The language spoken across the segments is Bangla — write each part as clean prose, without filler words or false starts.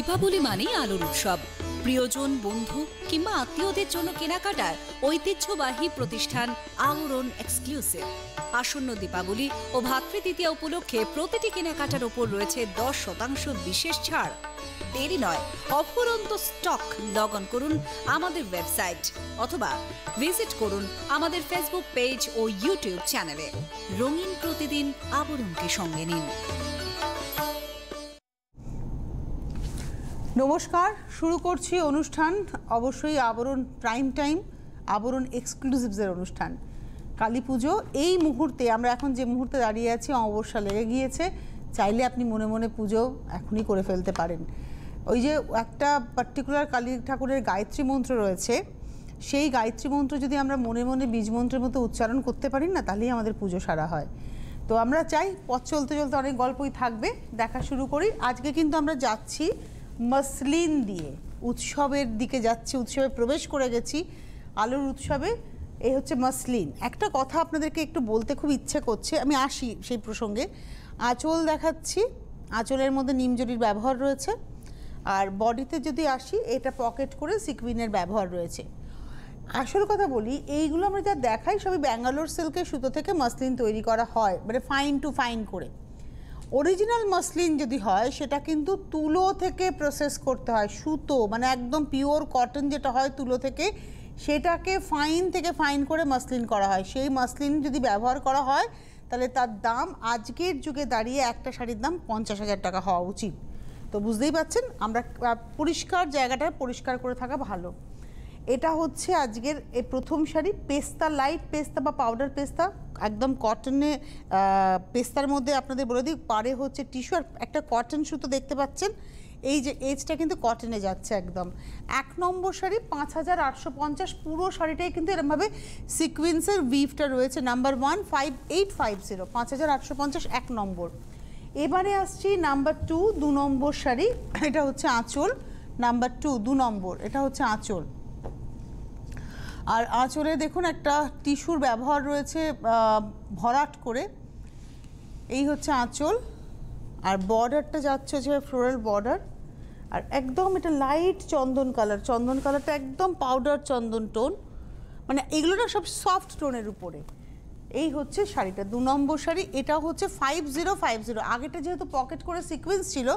দীপাবলি মানেই আলোর উৎসব। প্রিয়জন, বন্ধু কিংবা আত্মীয়দের জন্য কেনাকাটার ঐতিহ্যবাহী প্রতিষ্ঠান আবরণ এক্সক্লুসিভ। আসন্ন দীপাবলি ও ভাতৃদ্বিতীয়া উপলক্ষে প্রতিটি কেনাকাটার ওপর রয়েছে 10% বিশেষ ছাড়। দেরি নয়, অফুরন্ত স্টক। লগ অন করুন আমাদের ওয়েবসাইট অথবা ভিজিট করুন আমাদের ফেসবুক পেজ ও ইউটিউব চ্যানেলে। রঙিন প্রতিদিন আবরণকে সঙ্গে নিন। নমস্কার, শুরু করছি অনুষ্ঠান, অবশ্যই আবরণ প্রাইম টাইম, আবরণ এক্সক্লুসিভসের অনুষ্ঠান। কালী পুজো এই মুহূর্তে, আমরা এখন যে মুহূর্তে দাঁড়িয়ে আছি, অমাবস্যা লেগে গিয়েছে। চাইলে আপনি মনে মনে পুজো এখনই করে ফেলতে পারেন। ওই যে একটা পার্টিকুলার কালী ঠাকুরের গায়ত্রী মন্ত্র রয়েছে, সেই গায়ত্রী মন্ত্র যদি আমরা মনে মনে বীজ মন্ত্রের মতো উচ্চারণ করতে পারি না, তাহলেই আমাদের পুজো সারা হয়। তো আমরা চাই পথ চলতে চলতে অনেক গল্পই থাকবে, দেখা শুরু করি। আজকে কিন্তু আমরা যাচ্ছি মসলিন দিয়ে, উৎসবের দিকে যাচ্ছি, উৎসবে প্রবেশ করে গেছি, আলোর উৎসবে। এই হচ্ছে মসলিন। একটা কথা আপনাদেরকে একটু বলতে খুব ইচ্ছে করছে, আমি আসি সেই প্রসঙ্গে। আঁচল দেখাচ্ছি, আঁচলের মধ্যে নিমজরির ব্যবহার রয়েছে। আর বডিতে যদি আসি, এটা পকেট করে সিকুইনের ব্যবহার রয়েছে। আসল কথা বলি, এইগুলো আমরা যা দেখাই সবই ব্যাঙ্গালোর সিল্কের সুতো থেকে মসলিন তৈরি করা হয়, মানে ফাইন টু ফাইন করে। অরিজিনাল মসলিন যদি হয়, সেটা কিন্তু তুলো থেকে প্রসেস করতে হয়। সুতো মানে একদম পিওর কটন যেটা হয় তুলো থেকে, সেটাকে ফাইন থেকে ফাইন করে মসলিন করা হয়। সেই মসলিন যদি ব্যবহার করা হয়, তাহলে তার দাম আজকের যুগে দাঁড়িয়ে একটা শাড়ির দাম 50,000 টাকা হওয়া উচিত। তো বুঝতেই পারছেন, আমরা পরিষ্কার জায়গাটা পরিষ্কার করে থাকা ভালো। এটা হচ্ছে আজকের এই প্রথম শাড়ি, পেস্তা, লাইট পেস্তা বা পাউডার পেস্তা, একদম কটনে। পেস্তার মধ্যে আপনাদের বলে দিই, পাড়ে হচ্ছে টিস্যু আর একটা কটন সুতো দেখতে পাচ্ছেন। এই যে এজটা কিন্তু কটনে যাচ্ছে একদম। 1 নম্বর শাড়ি 5,850। পুরো শাড়িটাই কিন্তু এরকমভাবে সিকুয়েন্সের উইভটা রয়েছে। নাম্বার 1 5850, 5,850 1 নম্বর। এবারে আসছি নাম্বার 2, 2 নম্বর শাড়ি। এটা হচ্ছে আঁচল, নাম্বার 2 2 নম্বর, এটা হচ্ছে আঁচল। আর আঁচলে দেখুন একটা টিস্যুর ব্যবহার রয়েছে ভরাট করে। এই হচ্ছে আঁচল। আর বর্ডারটা যাচ্ছে হচ্ছে ফ্লোরাল বর্ডার। আর একদম এটা লাইট চন্দন কালার, চন্দন কালারটা একদম পাউডার চন্দন টোন, মানে এগুলো না সব সফট টোনের উপরে। এই হচ্ছে শাড়িটা, 2 নম্বর শাড়ি। এটা হচ্ছে 5050। আগেটা যেহেতু পকেট করে সিকোয়েন্স ছিল,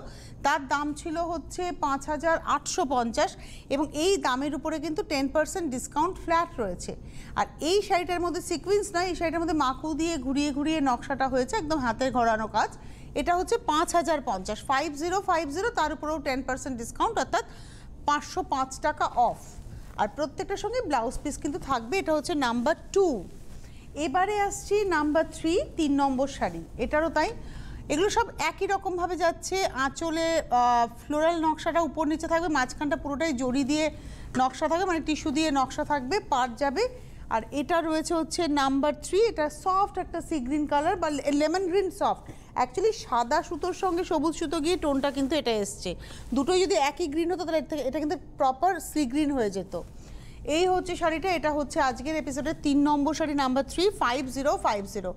তার দাম ছিল হচ্ছে 5,850, এবং এই দামের উপরে কিন্তু 10% ডিসকাউন্ট ফ্ল্যাট রয়েছে। আর এই শাড়িটার মধ্যে সিকোয়েন্স নয়, এই শাড়িটার মধ্যে মাকু দিয়ে ঘুরিয়ে ঘুরিয়ে নকশাটা হয়েছে, একদম হাতে ঘোরানো কাজ। এটা হচ্ছে 5,050, 5050, তার উপরেও 10% ডিসকাউন্ট, অর্থাৎ 505 টাকা অফ। আর প্রত্যেকটার সঙ্গে ব্লাউজ পিস কিন্তু থাকবে। এটা হচ্ছে নাম্বার 2। এবারে আসছি নাম্বার 3, 3 নম্বর শাড়ি। এটারও তাই, এগুলো সব একই রকমভাবে যাচ্ছে। আঁচলে ফ্লোরাল নকশাটা উপর নিচে থাকবে, মাঝখানটা পুরোটাই জড়ি দিয়ে নকশা থাকবে, মানে টিস্যু দিয়ে নকশা থাকবে, পাট যাবে। আর এটা রয়েছে হচ্ছে নাম্বার 3। এটা সফট একটা সি গ্রিন কালার বা লেমন গ্রিন সফট। অ্যাকচুয়ালি সাদা সুতোর সঙ্গে সবুজ সুতো গিয়ে টোনটা কিন্তু এটা এসছে। দুটোই যদি একই গ্রিন হতো, তাহলে এটা কিন্তু প্রপার সি গ্রিন হয়ে যেত। এই হচ্ছে শাড়িটা। এটা হচ্ছে আজকের এপিসোডের 3 নম্বর শাড়ি, নাম্বার 3, 5050,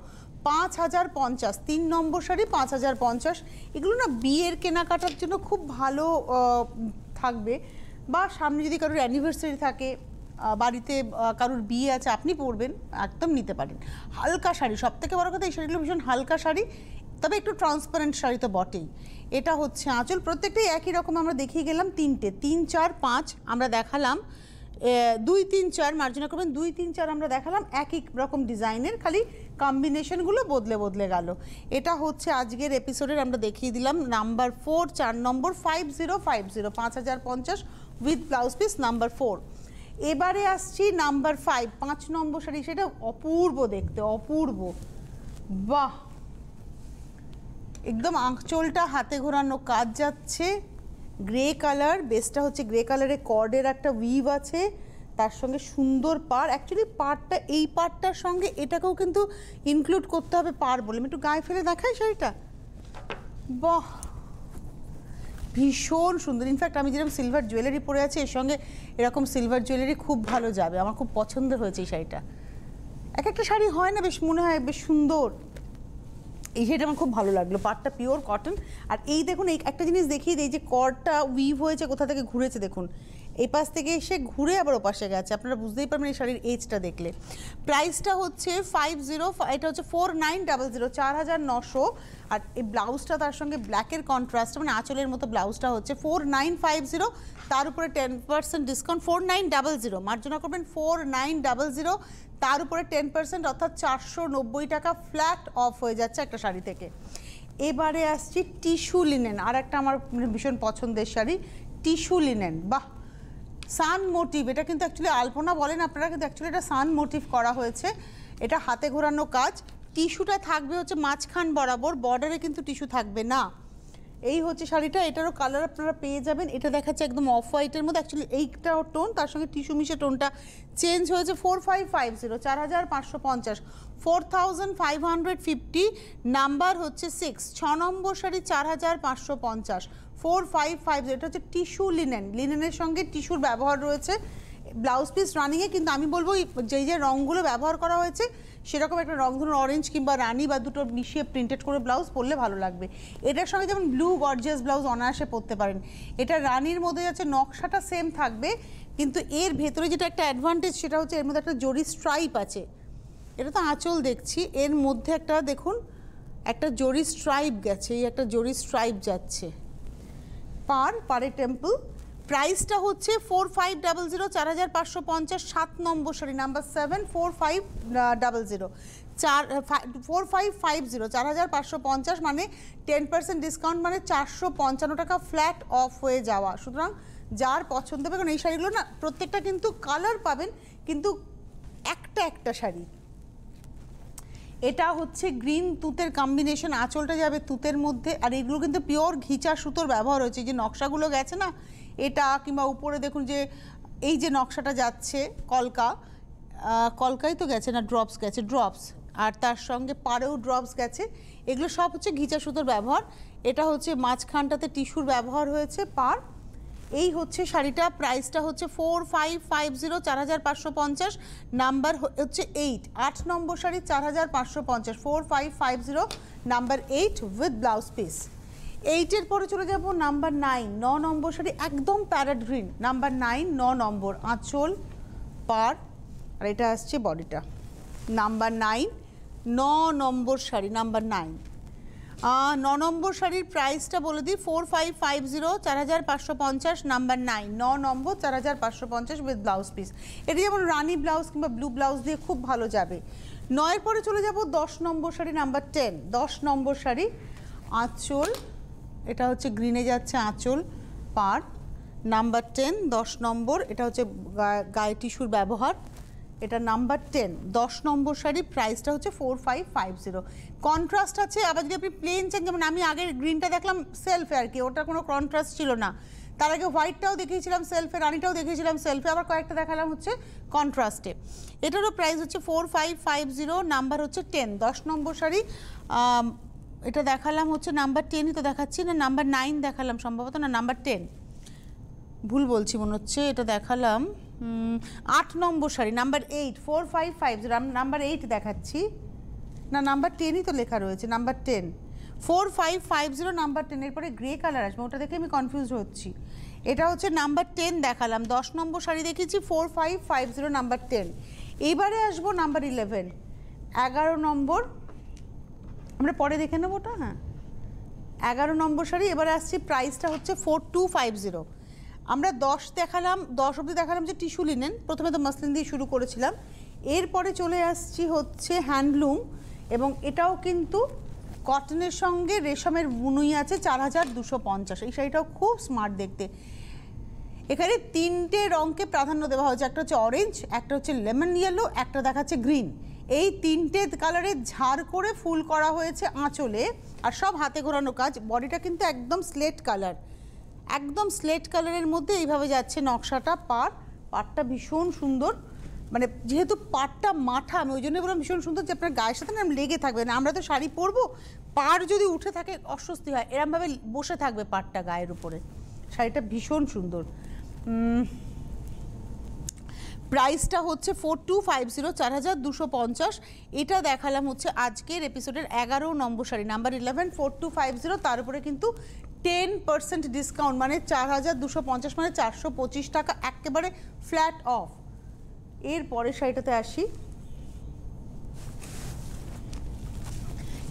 5,050। 3 নম্বর শাড়ি 5,050। এগুলো না বিয়ের কেনাকাটার জন্য খুব ভালো থাকবে, বা সামনে যদি কারোর অ্যানিভার্সারি থাকে, বাড়িতে কারোর বিয়ে আছে, আপনি পরবেন, একদম নিতে পারেন। হালকা শাড়ি, সব থেকে বড় কথা এই শাড়িগুলো ভীষণ হালকা শাড়ি, তবে একটু ট্রান্সপারেন্ট শাড়ি তো বটেই। এটা হচ্ছে আঁচল। প্রত্যেকটাই একই রকম আমরা দেখিয়ে গেলাম। 3টে, 3 4 5 আমরা দেখালাম। 2 3 4 মার্জিনা করবেন, 2 3 4 আমরা দেখালাম একই রকম ডিজাইনের, খালি কম্বিনেশনগুলো বদলে বদলে গেল। এটা হচ্ছে আজকের এপিসোডের আমরা দেখিয়ে দিলাম number 4, 4 number, 5050, 5,050 with blouse piece, number 4। এবারে আসছি নাম্বার 5, 5 নম্বর শাড়ি। সেটা অপূর্ব দেখতে, অপূর্ব, বাহ! একদম আঁচলটা হাতে ঘোরানো কাজ যাচ্ছে, গ্রে কালার, বেসটা হচ্ছে গ্রে কালারের, কর্ডের একটা উইভ আছে, তার সঙ্গে সুন্দর পাড়। অ্যাকচুয়ালি পাড়টা, এই পাড়টার সঙ্গে এটাকেও কিন্তু ইনক্লুড করতে হবে পাড় বলে। আমি একটু গায়ে ফেলে দেখাই শাড়িটা, বাহ, ভীষণ সুন্দর। ইনফ্যাক্ট আমি যেরকম সিলভার জুয়েলারি পরে আছি, এর সঙ্গে এরকম সিলভার জুয়েলারি খুব ভালো যাবে। আমার খুব পছন্দ হয়েছে এই শাড়িটা। এক একটা শাড়ি হয় না বেশ, মনে হয় বেশ সুন্দর। এই শাড়িটা আমার খুব ভালো লাগলো, পাটটা পিওর কটন। আর এই দেখুন, এই একটা জিনিস দেখিয়ে দিই, যে কর্ডটা উইভ হয়েছে, কোথা থেকে ঘুরেছে দেখুন, এই পাশ থেকে এসে ঘুরে আবার ওপাশে গেছে, আপনারা বুঝতেই পারবেন এই শাড়ির এজটা দেখলে। প্রাইসটা হচ্ছে 50, এটা হচ্ছে 4900, 4900। আর এই ব্লাউজটা তার সঙ্গে ব্ল্যাকের কন্ট্রাস্ট, মানে আঁচলের মতো ব্লাউজটা হচ্ছে 4950, তার উপরে 10% ডিসকাউন্ট 4900, মার্জনা করবেন 4900, তার উপরে 10%, অর্থাৎ 490 টাকা ফ্ল্যাট অফ হয়ে যাচ্ছে একটা শাড়ি থেকে। এবারে আসছি টিস্যু লিনেন, আর একটা আমার ভীষণ পছন্দের শাড়ি, টিস্যু লিনেন। বাহ, সান মোটিভ, এটা কিন্তু অ্যাকচুয়ালি আলপনা বলেন আপনারা, কিন্তু অ্যাকচুয়ালি এটা সান মোটিভ করা হয়েছে। এটা হাতে ঘোরানো কাজ, টিস্যুটা থাকবে হচ্ছে মাঝখান বরাবর, বর্ডারে কিন্তু টিস্যু থাকবে না। এই হচ্ছে শাড়িটা, এটারও কালার আপনারা পেয়ে যাবেন। এটা দেখাচ্ছে একদম অফ হোয়াইটের মধ্যে, অ্যাকচুয়ালি এইটাও টোন, তার সঙ্গে টিস্যু মিশে টোনটা চেঞ্জ হয়েছে। 4550, 4550, 4550, নাম্বার হচ্ছে 6, 6 নম্বর শাড়ি 4550, 4550। এটা হচ্ছে টিস্যু লিনেন, লিনেনের সঙ্গে টিস্যুর ব্যবহার রয়েছে ব্লাউজ পিস রানিংয়ে, কিন্তু আমি বলবো যেই যে রঙগুলো ব্যবহার করা হয়েছে সেরকম একটা রং, ধরুন অরেঞ্জ কিংবা রানি বা দুটো মিশিয়ে প্রিন্টেড করে ব্লাউজ পরলে ভালো লাগবে। এটার সঙ্গে যেমন ব্লু গর্জিয়াস ব্লাউজ অনায়াসে পরতে পারেন। এটা রানির মধ্যে যাচ্ছে, নকশাটা সেম থাকবে, কিন্তু এর ভেতরে যেটা একটা অ্যাডভান্টেজ সেটা হচ্ছে এর মধ্যে একটা জরি স্ট্রাইপ আছে। এটা তো আঁচল দেখছি, এর মধ্যে একটা দেখুন একটা জরি স্ট্রাইপ গেছে, এই একটা জরি স্ট্রাইপ যাচ্ছে। পারে টেম্পল। প্রাইসটা হচ্ছে 4500, 4550, 7 নম্বর শাড়ি নাম্বার 7, 4500, 4550, 4550, মানে 10% ডিসকাউন্ট, মানে 455 টাকা ফ্ল্যাট অফ হয়ে যাওয়া। সুতরাং যার পছন্দ হবে, কারণ এই শাড়িগুলো না প্রত্যেকটা কিন্তু কালার পাবেন, কিন্তু একটা শাড়ি। এটা হচ্ছে গ্রিন তুতের কম্বিনেশন, আঁচলটা যাবে তুতের মধ্যে, আর এগুলো কিন্তু পিওর ঘিচা সুতোর ব্যবহার হয়েছে। যে নকশাগুলো গেছে না, এটা কিংবা উপরে দেখুন যে এই যে নকশাটা যাচ্ছে, কলকাই তো গেছে না, ড্রপস গেছে, ড্রপস, আর তার সঙ্গে পাড়েও ড্রপস গেছে, এগুলো সব হচ্ছে ঘিচা সুতোর ব্যবহার। এটা হচ্ছে মাঝখানটাতে টিস্যুর ব্যবহার হয়েছে পার। এই হচ্ছে শাড়িটা, প্রাইসটা হচ্ছে 4550, 4550, নাম্বার হচ্ছে 8, 8 নম্বর sari 4550, 4550, number 8 with blouse piece. 8-এর পরে চলে যাব নাম্বার 9, 9 নম্বর শাড়ি, একদম প্যারেট গ্রিন, নাম্বার 9, 9 নম্বর, আঁচল পার, আর এটা আসছে বডিটা। নাম্বার 9, 9 নম্বর শাড়ি, নাম্বার 9। 9 নম্বর শাড়ির প্রাইসটা বলে দিই, 4550, 4550, number 9, 9 number, 4550 with blouse piece. এটা যেমন রানি ব্লাউজ কিংবা ব্লু ব্লাউজ দিয়ে খুব ভালো যাবে। 9-এর পরে চলে যাব 10 নম্বর শাড়ি, নাম্বার 10, 10 নম্বর শাড়ি, আঁচল, এটা হচ্ছে গ্রিনে যাচ্ছে, আঁচল পার, নাম্বার 10, 10 নম্বর, এটা হচ্ছে গায়ে টিস্যুর ব্যবহার, এটা নাম্বার 10, 10 নম্বর শাড়ি, প্রাইসটা হচ্ছে 4550। কন্ট্রাস্ট আছে, আবার যদি আপনি প্লেন চান, যেমন আমি আগের গ্রিনটা দেখলাম সেলফে আর কি, ওটা কোনো কন্ট্রাস্ট ছিল না, তার আগে হোয়াইটটাও দেখিয়েছিলাম সেলফে, রানিটাও দেখিয়েছিলাম সেলফে, আবার কয়েকটা দেখালাম হচ্ছে কন্ট্রাস্টে। এটারও প্রাইস হচ্ছে 4550, নাম্বার হচ্ছে 10, 10 নম্বর শাড়ি। এটা দেখালাম হচ্ছে নাম্বার 10ই তো দেখাচ্ছি না, নাম্বার 9 দেখালাম সম্ভবত, না নাম্বার 10, ভুল বলছি মনে হচ্ছে, এটা দেখালাম 8 নম্বর শাড়ি, নাম্বার 8, 4550, নাম্বার 8 দেখাচ্ছি না, নাম্বার 10ই তো লেখা রয়েছে, নাম্বার 10, 4550, নাম্বার 10। এরপরে গ্রে কালার আসবে, ওটা দেখে আমি কনফিউজ হচ্ছি। এটা হচ্ছে নাম্বার 10 দেখালাম, 10 নম্বর শাড়ি দেখিয়েছি, 4550, নাম্বার 10। এইবারে আসবো নাম্বার 11, 11 নম্বর, আমরা পরে দেখে নেবো ওটা, হ্যাঁ 11 নম্বর শাড়ি। এবারে আসছি, প্রাইসটা হচ্ছে 4250। আমরা 10 দেখালাম, 10 অবধি দেখালাম যে টিস্যু লিনেন, প্রথমে তো মাসলিন দিয়ে শুরু করেছিলাম, এরপরে চলে আসছি হচ্ছে হ্যান্ডলুম, এবং এটাও কিন্তু কটনের সঙ্গে রেশমের বুনুই আছে, 4250। এই শাড়িটাও খুব স্মার্ট দেখতে। এখানে 3টে রঙকে প্রাধান্য দেওয়া হয়েছে, একটা হচ্ছে অরেঞ্জ, একটা হচ্ছে লেমন ইয়েলো, একটা দেখাচ্ছে গ্রিন। এই 3টে কালারের ঝাড় করে ফুল করা হয়েছে আঁচলে, আর সব হাতে ঘোরানো কাজ। বডিটা কিন্তু একদম স্লেট কালার, একদম স্লেট কালারের মধ্যে এইভাবে যাচ্ছে নকশাটা। পাড়টা ভীষণ সুন্দর, মানে যেহেতু পাড়টা মাঠা, আমি ওই জন্য বললাম ভীষণ সুন্দর, যে আপনার গায়ের সাথে না লেগে থাকবে না। আমরা তো শাড়ি পরবো, পাড় যদি উঠে থাকে অস্বস্তি হয়, এরমভাবে বসে থাকবে পাড়টা গায়ের উপরে। শাড়িটা ভীষণ সুন্দর। প্রাইসটা হচ্ছে 4250, 4250। এটা দেখালাম হচ্ছে আজকের এপিসোডের 11 নম্বর শাড়ি, নাম্বার 11, 4250। তার উপরে কিন্তু 10% ডিসকাউন্ট, মানে 4250, মানে 425 টাকা একেবারে ফ্ল্যাট অফ। এর পরের শাড়িটাতে আসি,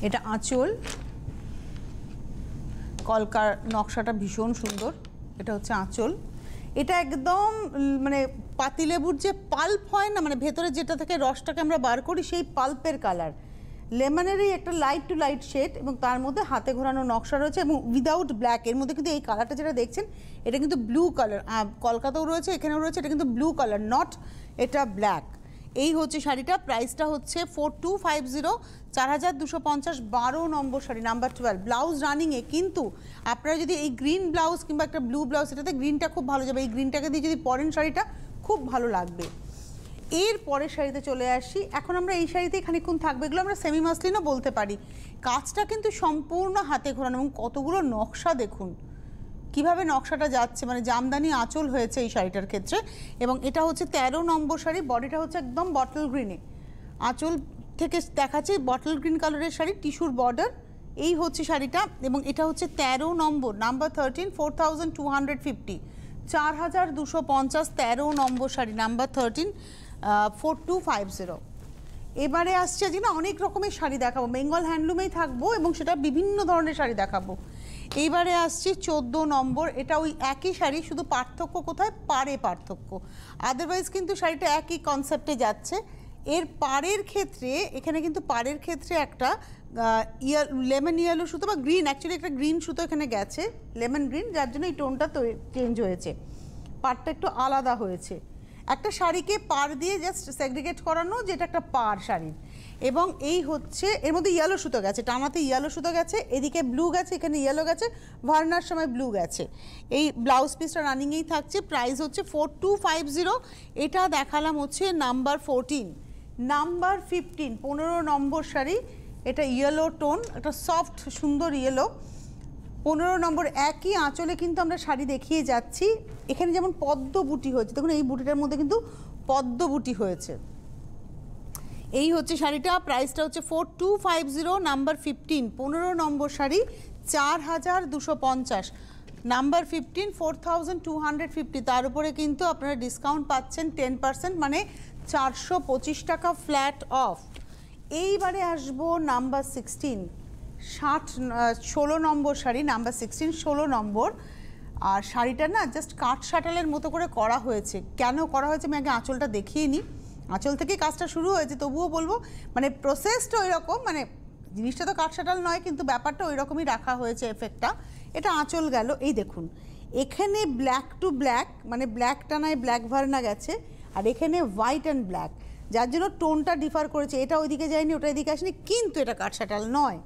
এটা আঁচল, কলকার নকশাটা ভীষণ সুন্দর। এটা হচ্ছে আঁচল, এটা একদম মানে পাতিলেবুর যে পাল্প হয় না, মানে ভেতরে যেটা থেকে রসটাকে আমরা বার করি, সেই পাল্পের কালার, লেমনেরই একটা লাইট টু লাইট শেড, এবং তার মধ্যে হাতে ঘোরানো নকশা রয়েছে এবং উইদাউট ব্ল্যাক। এর মধ্যে কিন্তু এই কালারটা যেটা দেখছেন এটা কিন্তু ব্লু কালার, কলকাতাও রয়েছে, এখানেও রয়েছে, এটা কিন্তু ব্লু কালার, নট এটা ব্ল্যাক। এই হচ্ছে শাড়িটা, প্রাইসটা হচ্ছে 4250, 4250, 12 নম্বর শাড়ি, নাম্বার 12। ব্লাউজ রানিংয়ে, কিন্তু আপনারা যদি এই গ্রিন ব্লাউজ কিংবা একটা ব্লু ব্লাউজ, এটাতে গ্রিনটা খুব ভালো যাবে, এই গ্রিনটাকে দিয়ে যদি পরেন শাড়িটা খুব ভালো লাগবে। এর পরের শাড়িতে চলে আসি, এখন আমরা এই শাড়িতেই খানিকক্ষণ থাকবে, এগুলো আমরা সেমি মাসলিনও বলতে পারি। কাজটা কিন্তু সম্পূর্ণ হাতে ঘোরানো এবং কতগুলো নকশা দেখুন কিভাবে নকশাটা যাচ্ছে, মানে জামদানি আঁচল হয়েছে এই শাড়িটার ক্ষেত্রে। এবং এটা হচ্ছে 13 নম্বর শাড়ি, বডিটা হচ্ছে একদম বটল গ্রিনে, আঁচল থেকে দেখাচ্ছে বটল গ্রিন কালারের শাড়ি, টিস্যুর বর্ডার। এই হচ্ছে শাড়িটা, এবং এটা হচ্ছে 13 নম্বর, নাম্বার 13, 4250, 4250, 13 নম্বর শাড়ি, নাম্বার 13, 4250। এবারে আসছে আজকে না অনেক রকমের শাড়ি দেখাবো, বেঙ্গল হ্যান্ডলুমেই থাকবো এবং সেটা বিভিন্ন ধরনের শাড়ি দেখাবো। এইবারে আসছি 14 নম্বর, এটা ওই একই শাড়ি, শুধু পার্থক্য কোথায়, পাড়ে পার্থক্য, আদারওয়াইজ কিন্তু শাড়িটা একই কনসেপ্টে যাচ্ছে। এর পাড়ের ক্ষেত্রে, এখানে কিন্তু পাড়ের ক্ষেত্রে একটা লেমন ইয়েলো সুতো বা গ্রিন, অ্যাকচুয়ালি একটা গ্রিন সুতো এখানে গেছে, লেমন গ্রিন, যার জন্য এই টোনটা চেঞ্জ হয়েছে, পাড়টা একটু আলাদা হয়েছে। একটা শাড়িকে পাড় দিয়ে জাস্ট সেগ্রিগেট করানো, যেটা একটা পাড় শাড়ির। এবং এই হচ্ছে এর মধ্যে ইয়েলো সুতো গেছে, টানাতে ইয়েলো সুতো গেছে, এদিকে ব্লু গেছে, এখানে ইয়েলো গেছে, ভার্নার সময় ব্লু গেছে। এই ব্লাউজ পিসটা রানিংয়েই থাকছে, প্রাইস হচ্ছে 4250। এটা দেখালাম হচ্ছে নাম্বার 14, নাম্বার 15, 15 নম্বর শাড়ি, এটা ইয়েলো টোন, একটা সফট সুন্দর ইয়েলো। 15 নম্বর, একই আঁচলে কিন্তু আমরা শাড়ি দেখিয়ে যাচ্ছি। এখানে যেমন পদ্ম বুটি হয়েছে, দেখুন এই বুটিটার মধ্যে কিন্তু পদ্ম বুটি হয়েছে। এই হচ্ছে শাড়িটা, প্রাইসটা হচ্ছে 4250, নাম্বার 15, 15 নম্বর শাড়ি, 4250, নাম্বার 15, 4250। তার উপরে কিন্তু আপনারা ডিসকাউন্ট পাচ্ছেন 10%, মানে 425 টাকা ফ্ল্যাট অফ। এইবারে আসবো নাম্বার 16, 16 নম্বর শাড়ি, নাম্বার 16, 16 নম্বর। আর শাড়িটা না জাস্ট কাঠ শাটালের মতো করে করা হয়েছে। কেন করা হয়েছে আমি আগে আঁচলটা দেখিয়ে নিই, আঁচল থেকে কাজটা শুরু হয়েছে, তবুও বলবো মানে প্রসেসটা ওই রকম, মানে জিনিসটা তো কাঠ শাটাল নয়, কিন্তু ব্যাপারটা ওই রকমই রাখা হয়েছে এফেক্টটা। এটা আঁচল গেল, এই দেখুন এখানে ব্ল্যাক টু ব্ল্যাক, মানে ব্ল্যাক টানায় ব্ল্যাক ভার্না গেছে, আর এখানে হোয়াইট অ্যান্ড ব্ল্যাক, যার জন্য টোনটা ডিফার করেছে। এটা ওইদিকে যায়নি, ওটা এদিকে আসেনি, কিন্তু এটা কাঠ শাটাল নয়।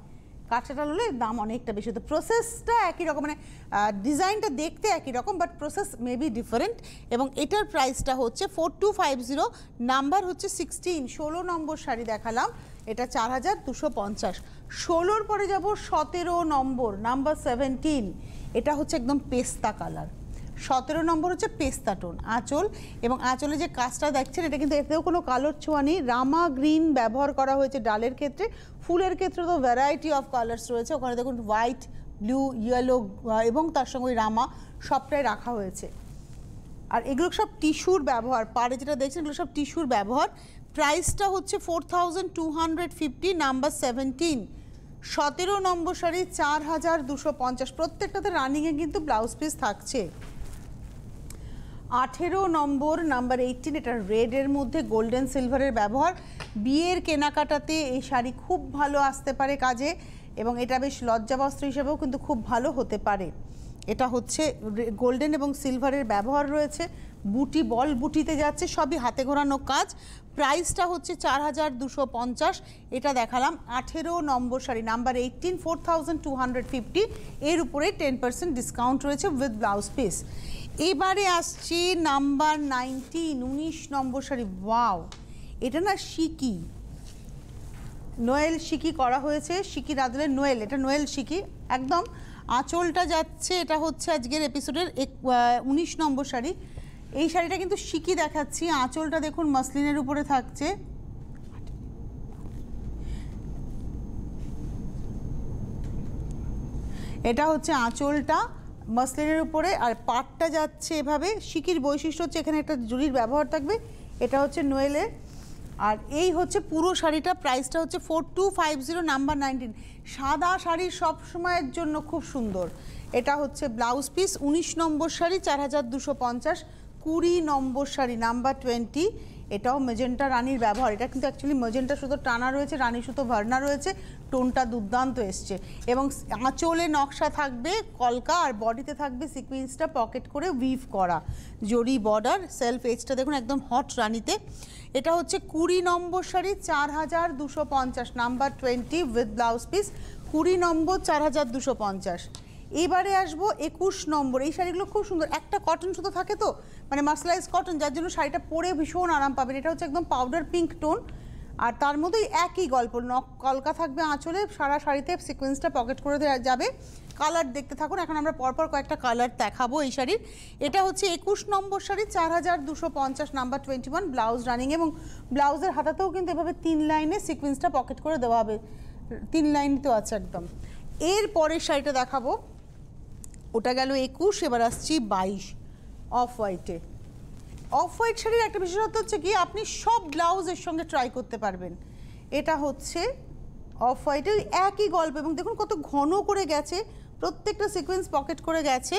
কাঠ শাটাল হলে দাম অনেকটা বেশি হতো। প্রসেসটা একই রকম, মানে ডিজাইনটা দেখতে একই রকম, বাট প্রসেস মেবি ডিফারেন্ট। এবং এটার প্রাইসটা হচ্ছে 4250, নাম্বার হচ্ছে 16, 16 নম্বর শাড়ি দেখালাম, এটা 4250। 16-র পরে যাব 17 নম্বর, নাম্বার 17, এটা হচ্ছে একদম পেস্তা কালার। 17 নম্বর হচ্ছে পেস্তা টোন আঁচল, এবং আঁচলে যে কাজটা দেখছেন এটা কিন্তু এতেও কোনো কালোর ছোঁয়া নেই, রামা গ্রিন ব্যবহার করা হয়েছে ডালের ক্ষেত্রে। ফুলের ক্ষেত্রে তো ভ্যারাইটি অফ কালার্স রয়েছে, ওখানে দেখুন হোয়াইট, ব্লু, ইয়েলো এবং তার সঙ্গে ওই রামা সবটাই রাখা হয়েছে। আর এগুলো সব টিস্যুর ব্যবহার, পাড়ে যেটা দেখছেন এগুলো সব টিস্যুর ব্যবহার। প্রাইসটা হচ্ছে 4250, নাম্বার 17, 17 নম্বর শাড়ি, 4250। প্রত্যেকটাতে রানিংয়ে কিন্তু ব্লাউজ পিস থাকছে। 18 নম্বর, নাম্বার 18, এটা রেডের মধ্যে গোল্ডেন সিলভারের ব্যবহার। বিয়ের কেনাকাটাতে এই শাড়ি খুব ভালো আসতে পারে কাজে, এবং এটা বেশ লজ্জাবস্ত্র হিসেবেও কিন্তু খুব ভালো হতে পারে। এটা হচ্ছে গোল্ডেন এবং সিলভারের ব্যবহার রয়েছে, বুটি বল বুটিতে যাচ্ছে, সবই হাতে ঘোরানো কাজ। প্রাইসটা হচ্ছে 4250। এটা দেখালাম 18 নম্বর শাড়ি, নাম্বার 18, 4250। এর উপরে 10% ডিসকাউন্ট রয়েছে উইথ ব্লাউজ পিস। এবারে আসছে নাম্বার 19, 19 নম্বর শাড়ি। ওয়াও, এটা না শিকি, নোয়েল শিকি করা হয়েছে, শিকি রাদলের নোয়েল, এটা নোয়েল শিকি একদম। আঁচলটা যাচ্ছে, এটা হচ্ছে আজকের এপিসোডের 19 নম্বর শাড়ি। এই শাড়িটা কিন্তু শিকি দেখাচ্ছি, আঁচলটা দেখুন মাসলিনের উপরে থাকছে। এটা হচ্ছে আঁচলটা মাসলিনের উপরে, আর পাটটা যাচ্ছে এভাবে। শিকির বৈশিষ্ট্য হচ্ছে এখানে একটা জুড়ির ব্যবহার থাকবে, এটা হচ্ছে নোয়েলের। আর এই হচ্ছে পুরো শাড়িটা, প্রাইসটা হচ্ছে 4250, নাম্বার 19। সাদা শাড়ি সব সময়ের জন্য খুব সুন্দর। এটা হচ্ছে ব্লাউজ পিস, 19 নম্বর শাড়ি 4250, 20 নম্বর শাড়ি নাম্বার 20। এটাও মেজেন্টা রানীর ব্যবহার, এটা কিন্তু অ্যাকচুয়ালি মেজেন্টা সুতো টানা রয়েছে, রানী সুতো ভার্না রয়েছে, টোনটা দুর্দান্ত এসছে। এবং আঁচলে নকশা থাকবে কলকা, আর বডিতে থাকবে সিকুয়েন্সটা পকেট করে উইভ করা জরি বর্ডার। সেলফ এজটা দেখুন একদম হট রানীতে। এটা হচ্ছে 20 নম্বর sari 4250, number 20 with blouse piece, 20 নম্বর 4250। এবারে আসবো 21 নম্বর। এই শাড়িগুলো খুব সুন্দর, একটা কটন সুতো থাকে তো, মানে মাসলাইজ কটন, যার জন্য শাড়িটা পরে ভীষণ আরাম পাবেন। এটা হচ্ছে একদম পাউডার পিঙ্ক টোন, আর তার মধ্যেই একই গল্প, কলকা থাকবে আঁচলে, সারা শাড়িতে সিকোয়েন্সটা পকেট করে যাবে। কালার দেখতে থাকুন, এখন আমরা পরপর কয়েকটা কালার দেখাবো এই শাড়ির। এটা হচ্ছে 21 নম্বর শাড়ি 4250, নাম্বার 21, ব্লাউজ রানিং, এবং ব্লাউজের হাতাতেও কিন্তু এভাবে 3 লাইনে সিকোয়েন্সটা পকেট করে দেওয়া হবে, 3 লাইন তো আছে একদম। এর পরের শাড়িটা দেখাবো, ওটা গেল 21, এবার আসছি 22 অফ হোয়াইটে। অফ হোয়াইট শাড়ির একটা বিশেষত্ব হচ্ছে কি, আপনি সব ব্লাউজের সঙ্গে ট্রাই করতে পারবেন। এটা হচ্ছে অফ হোয়াইটের একই গল্প, এবং দেখুন কত ঘন করে গেছে, প্রত্যেকটা সিকোয়েন্স পকেট করে গেছে।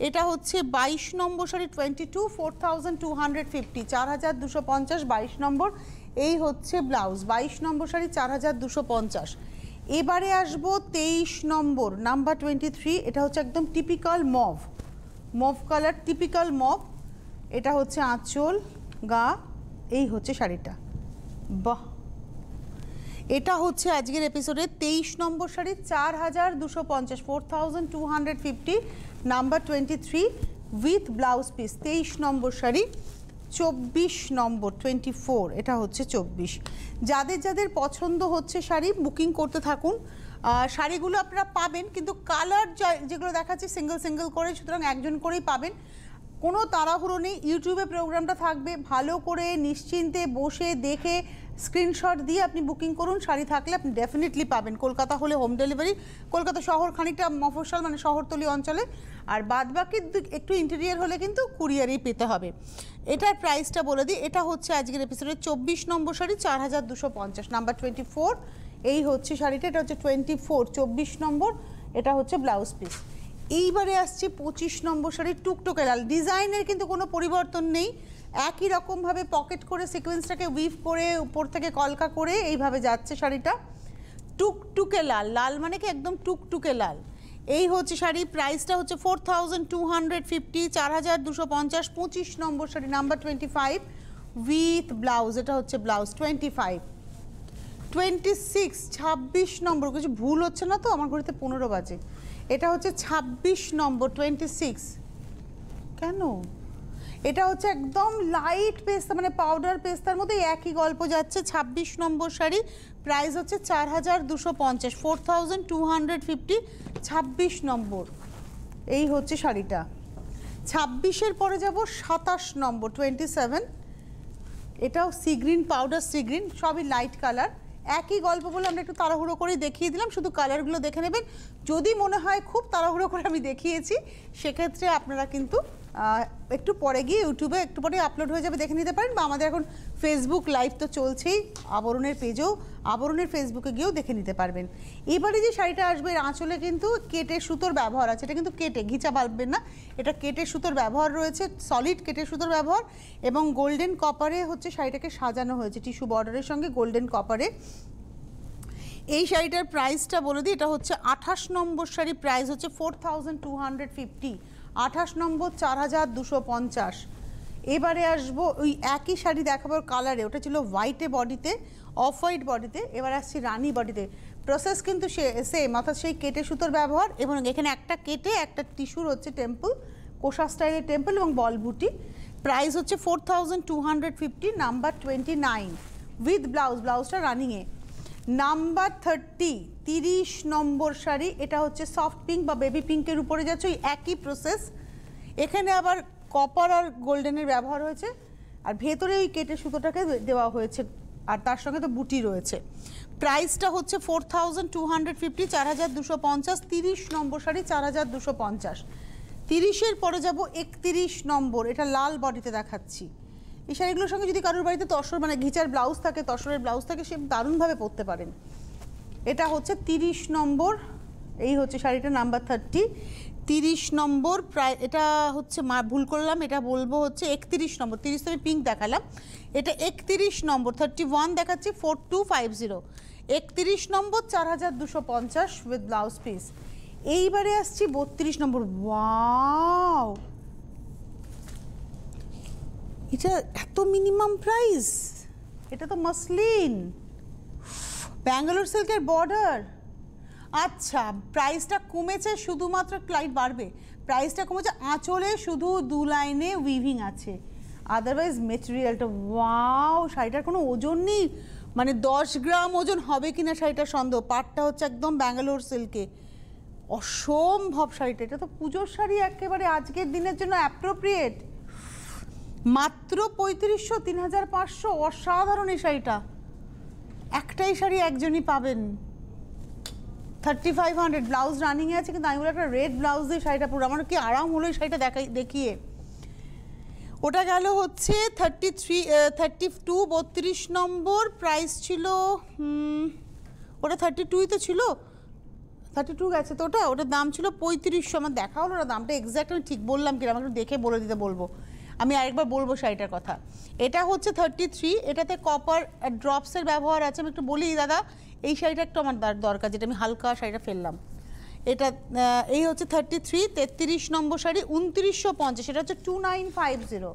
এটা হচ্ছে 22 নম্বর শাড়ি 22, 4250, 4250, 22 নম্বর। এই হচ্ছে ব্লাউজ, 22 নম্বর শাড়ি 4250। এবারে আসবো 23 নম্বর, নাম্বার 23। এটা হচ্ছে একদম typical mauve colour, typical mauve. এটা হচ্ছে আঁচল, গা, এই হচ্ছে শাড়িটা। বাহ, এটা হচ্ছে আজকের এপিসোডে 23 নম্বর sari 4250, 4250, number 23 with blouse piece. 23 নম্বর শাড়ি। 24 নম্বর 24, এটা হচ্ছে 24। যাদের যাদের পছন্দ হচ্ছে শাড়ি বুকিং করতে থাকুন। শাড়িগুলো আপনারা পাবেন, কিন্তু কালার যেগুলো দেখাচ্ছি সিঙ্গেল সিঙ্গেল করে, সুতরাং একজন করেই পাবেন, কোনো তাড়াহুড়ো নেই। ইউটিউবে প্রোগ্রামটা থাকবে, ভালো করে নিশ্চিন্তে বসে দেখে স্ক্রিনশট দিয়ে আপনি বুকিং করুন। শাড়ি থাকলে আপনি ডেফিনেটলি পাবেন। কলকাতা হলে হোম ডেলিভারি, কলকাতা শহর খানিকটা মফস্বল মানে শহরতলি অঞ্চলে, আর বাদবাকি একটু ইন্টেরিয়ার হলে কিন্তু কুরিয়ারেই পেতে হবে। এটার প্রাইসটা বলে দিই, এটা হচ্ছে আজকের এপিসোডের 24 নম্বর শাড়ি 4250, নাম্বার 24। এই হচ্ছে শাড়িটা, এটা হচ্ছে 24, 24 নম্বর। এটা হচ্ছে ব্লাউজ পিস। এইবারে আসছে 25 নম্বর শাড়ি টুকটুকে লাল। ডিজাইনের কিন্তু কোনো পরিবর্তন নেই, একই রকমভাবে পকেট করে সিকোয়েন্সটাকে উইভ করে উপর থেকে কলকা করে এইভাবে যাচ্ছে শাড়িটা। টুকটুকে লাল, লাল মানে কি একদম টুকটুকে লাল। এই হচ্ছে শাড়ি, প্রাইসটা হচ্ছে 4250, 4250, 25 নম্বর শাড়ি, নাম্বার 25 উইথ ব্লাউজ। এটা হচ্ছে ব্লাউজ 25। 26, 26 নম্বর, কিছু ভুল হচ্ছে না তো, আমার ঘড়িতে 15 বাজে। এটা হচ্ছে 26 নম্বর 26। কেন? এটা হচ্ছে একদম লাইট পেস্তা, মানে পাউডার পেস্তার মধ্যে একই গল্প যাচ্ছে। 26 নম্বর শাড়ি, প্রাইস হচ্ছে 4250, 4250, 26 নম্বর। এই হচ্ছে শাড়িটা। 26-এর পরে যাব 27 নম্বর 27। এটাও sea green, powder sea green, সবই লাইট কালার। একই গল্প বলে আমরা একটু তাড়াহুড়ো করে দেখিয়ে দিলাম, শুধু কালারগুলো দেখে নেবেন। যদি মনে হয় খুব তাড়াহুড়ো করে আমি দেখিয়েছি, সেক্ষেত্রে আপনারা কিন্তু একটু পরে গিয়ে ইউটিউবে একটু পরে আপলোড হয়ে যাবে, দেখে নিতে পারেন, বা আমাদের এখন ফেসবুক লাইভ তো চলছেই, আবরণের পেজেও, আবরণের ফেসবুকে গিয়েও দেখে নিতে পারবেন। এবারে যে শাড়িটা আসবে, এর আঁচলে কিন্তু কেটে সুতোর ব্যবহার আছে, এটা কিন্তু কেটে ঘিচা বাঁধবেন না, এটা কেটে সুতোর ব্যবহার রয়েছে, সলিড কেটে সুতোর ব্যবহার, এবং গোল্ডেন কপারে হচ্ছে শাড়িটাকে সাজানো হয়েছে, টিস্যু বর্ডারের সঙ্গে গোল্ডেন কপারে। এই শাড়িটার প্রাইসটা বলে দিই, এটা হচ্ছে 28 নম্বর শাড়ি, প্রাইস হচ্ছে 4250, 28 নম্বর 4250। এবারে আসবো ওই একই শাড়ি দেখাবার কালারে, ওটা ছিল হোয়াইটে বডিতে, অফ হোয়াইট বডিতে, এবার আসছি রানি বডিতে। প্রসেস কিন্তু সেম, অর্থাৎ সেই কেটে সুতোর ব্যবহার, এবং এখানে একটা কেটে একটা টিস্যুর হচ্ছে টেম্পল, কোষা স্টাইলের টেম্পল এবং বল বুটি। প্রাইস হচ্ছে 4250, নাম্বার 29 উইথ ব্লাউজ, ব্লাউজটা রানিংয়ে। নাম্বার 30 নম্বর শাড়ি, এটা হচ্ছে সফট পিঙ্ক বা বেবি পিঙ্কের উপরে যাচ্ছে, ওই একই প্রসেস। এখানে আবার কপার আর গোল্ডেনের ব্যবহার হয়েছে, আর ভেতরে ওই কেটে সুতোটাকে দেওয়া হয়েছে, আর তার সঙ্গে তো বুটি রয়েছে। প্রাইসটা হচ্ছে 4250, 4250। 30 নম্বর শাড়ি 4250। 30-এর পরে যাব 31 নম্বর, এটা লাল বডিতে দেখাচ্ছি। এই শাড়িগুলোর সঙ্গে যদি কারোর বাড়িতে তসর মানে ঘিচার ব্লাউজ থাকে, তসরের ব্লাউজ থাকে, সে দারুণভাবে পরতে পারেন। এটা হচ্ছে 30 নম্বর, এই হচ্ছে শাড়িটা নাম্বার 30। 30 নম্বর প্রায়, এটা হচ্ছে ভুল করলাম, এটা বলবো হচ্ছে 31 নম্বর। 30 তো আমি পিঙ্ক দেখালাম, এটা 31 নম্বর। 31 দেখাচ্ছি 4250। 31 নম্বর 4250 উইথ ব্লাউজ পিস। এইবারে আসছি 32 নম্বর। ওয়াও, এটা এত মিনিমাম প্রাইস! এটা তো মসলিন, ব্যাঙ্গালোর সিল্কের বর্ডার। আচ্ছা, প্রাইসটা কমেছে, শুধুমাত্র লাইট বাড়বে। প্রাইসটা কমেছে, আঁচলে শুধু 2 লাইনে উইভিং আছে, আদারওয়াইজ মেটেরিয়ালটা ওয়াও। শাড়িটার কোনো ওজন নেই, মানে 10 গ্রাম ওজন হবে কিনা শাড়িটার সন্দেহ। পাটটা হচ্ছে একদম ব্যাঙ্গালোর সিল্কে, অসম্ভব শাড়িটা। এটা তো পুজোর শাড়ি, একেবারে আজকের দিনের জন্য অ্যাপ্রোপ্রিয়েট। মাত্র 3500, 3500, অসাধারণ এই শাড়িটা। একটাই শাড়ি একজনই পাবেন। 3500 ব্লাউজ রানিংয়ে আছে, কিন্তু আমি বলে একটা রেড ব্লাউজ দিয়ে শাড়িটা পুরো আমার কি আরাম হলো এই শাড়িটা দেখিয়ে। ওটা গেল হচ্ছে 32 নম্বর। প্রাইস ছিল ওটা 32ই তো ছিল, 32 গেছে তো ওটার দাম ছিল 3500। আমার দেখা হলো না দামটা এক্স্যাক্ট আমি ঠিক বললাম কিনা, আমাকে দেখে বলে দিতে বলবো, আমি আরেকবার বলবো শাড়িটার কথা। এটা হচ্ছে 33, এটাতে কপার ড্রপসের ব্যবহার আছে। আমি একটু বলি দাদা, এই শাড়িটা একটু আমার দরকার, যেটা আমি হালকা শাড়িটা ফেললাম। এটা এই হচ্ছে 33। 33 নম্বর শাড়ি 2950, এটা হচ্ছে 2950।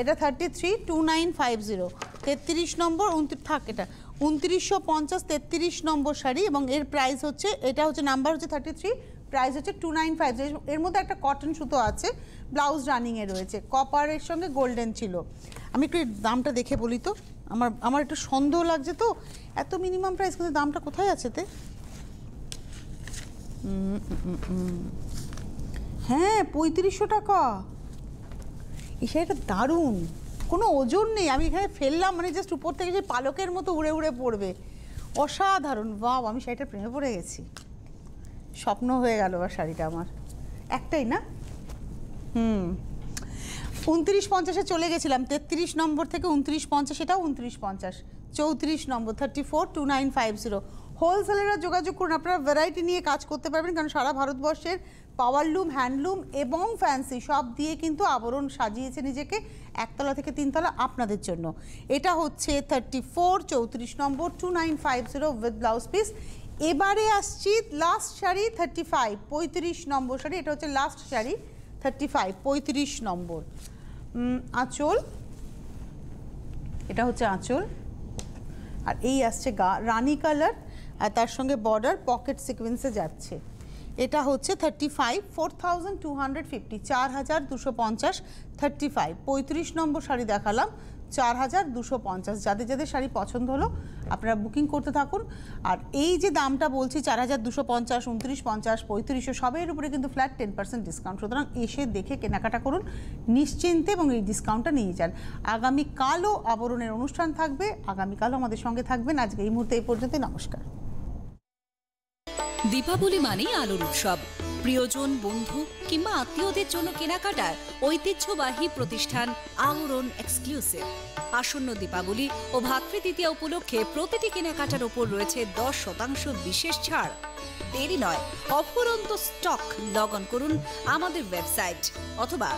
এটা 33 2950। 33 নম্বর থাক, এটা 2950। 33 নম্বর শাড়ি, এবং এর প্রাইস হচ্ছে, এটা হচ্ছে নাম্বার হচ্ছে 33, প্রাইস হচ্ছে 2950। এর মধ্যে একটা কটন সুতো আছে, ব্লাউজ রানিংয়ে রয়েছে, কপারের সঙ্গে গোল্ডেন ছিল। আমি একটু দামটা দেখে বলি তো, আমার একটু সন্দেহ লাগছে তো, এত মিনিমাম প্রাইস কিন্তু দামটা কোথায় আছে তে? হ্যাঁ, 3500 টাকা। এই শাড়িটা দারুণ, কোনো ওজন নেই, আমি এখানে ফেললাম মানে জাস্ট উপর থেকে যে পালকের মতো উড়ে উড়ে পড়বে, অসাধারণ। বাহ, আমি শাড়িটার প্রেমে পড়ে গেছি, স্বপ্ন হয়ে গেল। আর শাড়িটা আমার একটাই না। 2950-এ চলে গেছিলাম, 33 নম্বর থেকে 2950, এটাও 2950। 34 নম্বর 34 2950। হোলসেলাররা যোগাযোগ করুন, আপনারা ভ্যারাইটি নিয়ে কাজ করতে পারবেন, কারণ সারা ভারতবর্ষের পাওয়ারলুম, হ্যান্ডলুম এবং ফ্যান্সি সব দিয়ে কিন্তু আবরণ সাজিয়েছে নিজেকে, একতলা থেকে 3 তলা আপনাদের জন্য। এটা হচ্ছে 34 34 নম্বর 2950 উইথ ব্লাউজ পিস। এবারে আসছি লাস্ট শাড়ি 35 35 নম্বর শাড়ি, এটা হচ্ছে লাস্ট শাড়ি 35 35 নম্বর। আঁচল, এটা হচ্ছে আঁচল, আর এই আসছে রানি কালার, আর তার সঙ্গে বর্ডার পকেট সিকোয়েন্সে যাচ্ছে। এটা হচ্ছে 35 4250, 4250। 35 35 নম্বর শাড়ি দেখালাম, 4250। যাদের যাদের শাড়ি পছন্দ হলো আপনারা বুকিং করতে থাকুন। আর এই যে দামটা বলছি 4250, 2950, 3500, সবের উপরে কিন্তু ফ্ল্যাট 10% ডিসকাউন্ট। সুতরাং এসে দেখে কেনাকাটা করুন নিশ্চিন্তে এবং এই ডিসকাউন্টটা নিয়ে যান। আগামীকালও আবরণের অনুষ্ঠান থাকবে, আগামীকালও আমাদের সঙ্গে থাকবেন। আজকে এই মুহূর্তে এই পর্যন্ত, নমস্কার। দীপাবলি মানেই আলোর উৎসব। প্রিয়জন, বন্ধু কিংবা আত্মীয়দের জন্য কেনাকাটার ঐতিহ্যবাহী প্রতিষ্ঠান আবরণ এক্সক্লুসিভ। আসন্ন দীপাবলি ও ভাতৃদ্বিতীয়া উপলক্ষে প্রতিটি কেনাকাটার ওপর রয়েছে 10% বিশেষ ছাড়। দেরি নয়, অফুরন্ত স্টক। লগ অন করুন আমাদের ওয়েবসাইট অথবা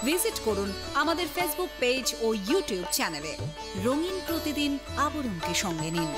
ভিজিট করুন আমাদের ফেসবুক পেজ ও ইউটিউব চ্যানেলে। রঙিন প্রতিদিন আবরণকে সঙ্গে নিন।